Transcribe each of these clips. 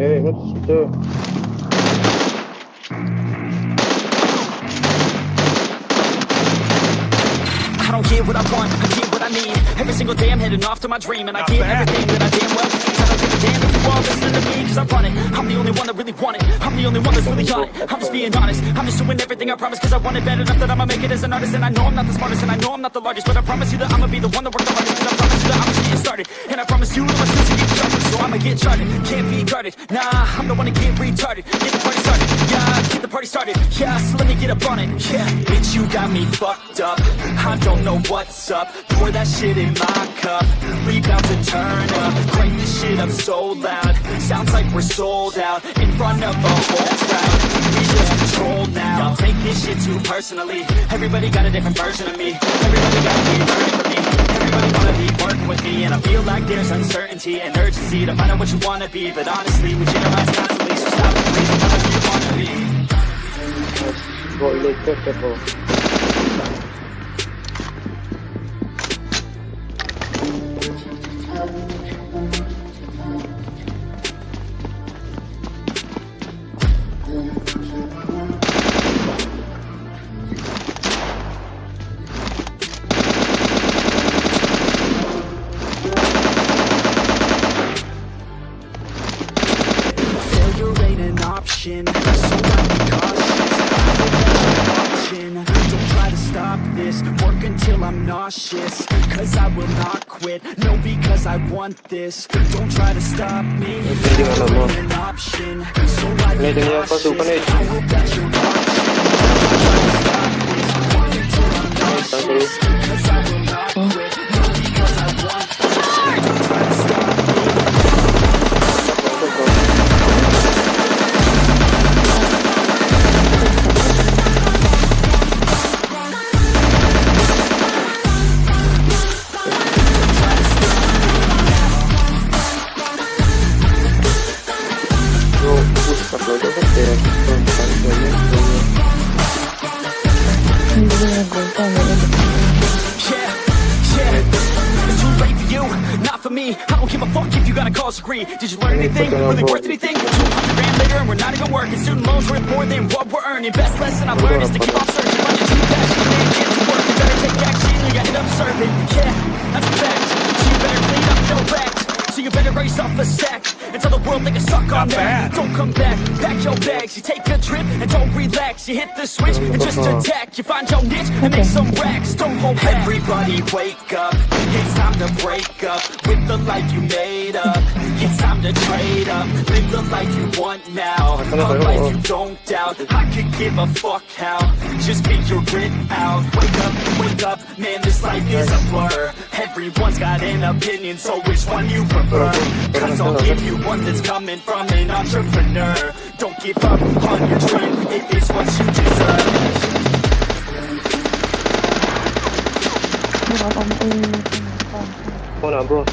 inget situ. I don't get what I want, I get what I need. Every single day I'm heading off to my dream, and I get everything that I damn well please. I don't give a damn if you all listen to me, cause I run it. I'm the only one that really want it, I'm the only one that's really on it. I'm just being honest, I'm just doing everything I promise, cause I want it bad enough that I'ma make it as an artist. And I know I'm not the smartest, and I know I'm not the largest, but I promise you that I'ma be the one that worked the hardest. Cause I promise you that I'm just getting started, and I promise you that my skills will get sharper. So I'ma get charted, can't be guarded. Nah, I'm the one to get retarded. Get the party started, yeah, get the party started. Yeah, so let me get up on it, yeah. Bitch, you got me fucked up, I don't know what's up. Pour that shit in my cup, we bout to turn up. Crank this shit up so loud, sounds like we're sold out. In front of a whole crowd, we just control now. Y'all take this shit too personally, everybody got a different version of me. Everybody gotta be learning from me, everybody wanna be working with me. And I feel like there's uncertainty and urgency to find out what you wanna be. But honestly, we generalize constantly, so stop and please tell us who you wanna be. Boleh ke bro? Failure ain't an option, so I'll be cautious. Don't try to stop this, work until I'm nauseous. Cause I will not quit, no, because I want this. Don't try to stop me, failure ain't an option, so I'll be cautious. I hope that you're watching. Don't try to stop this, work until I'm nauseous. Cause I will not quit, no, because I want this. Don't try to stop me. It's too late for you, not for me. I don't give a fuck if you got a college degree. Did you learn anything? Really worth anything? 200 grand later and we're not even working. Student loans worth more than what we're earning. Best lesson I've learned is to keep on searching. Find your true passion and get to work. You better take action or you end up serving. Yeah, that's a fact. So you better clean up your act. So you better raise off a sack and tell the world they can suck on that. Don't come back, pack your bags. You take a trip and don't relax. You hit the switch and just attack. You find your niche and make some racks. Don't hold back. Everybody wake up, it's time to break up with the life you made up. It's time to trade up, live the life you want now, a life you don't doubt. I could give a fuck how, just figure it out. Wake up, man, this life is a blur. Everyone's got an opinion, so which one you prefer? Cause I'll give you one that's coming from an entrepreneur. Don't give up on your dream if it's what you deserve. Mana bro?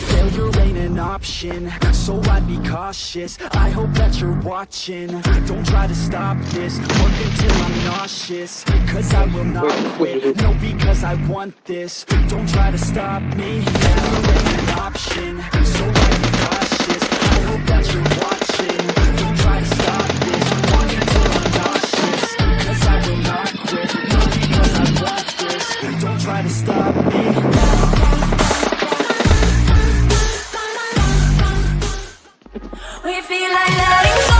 Failure ain't an option, so I'd be cautious. I hope that you're watching. Don't try to stop this, work until I'm nauseous. Cause I will not quit, no, because I want this. Don't try to stop me, failure ain't an option, so I'd be cautious. I hope that you're watching. Don't try to stop this, work until I'm nauseous. Cause I will not quit, no, because I want this. Don't try to stop me. We feel like letting go.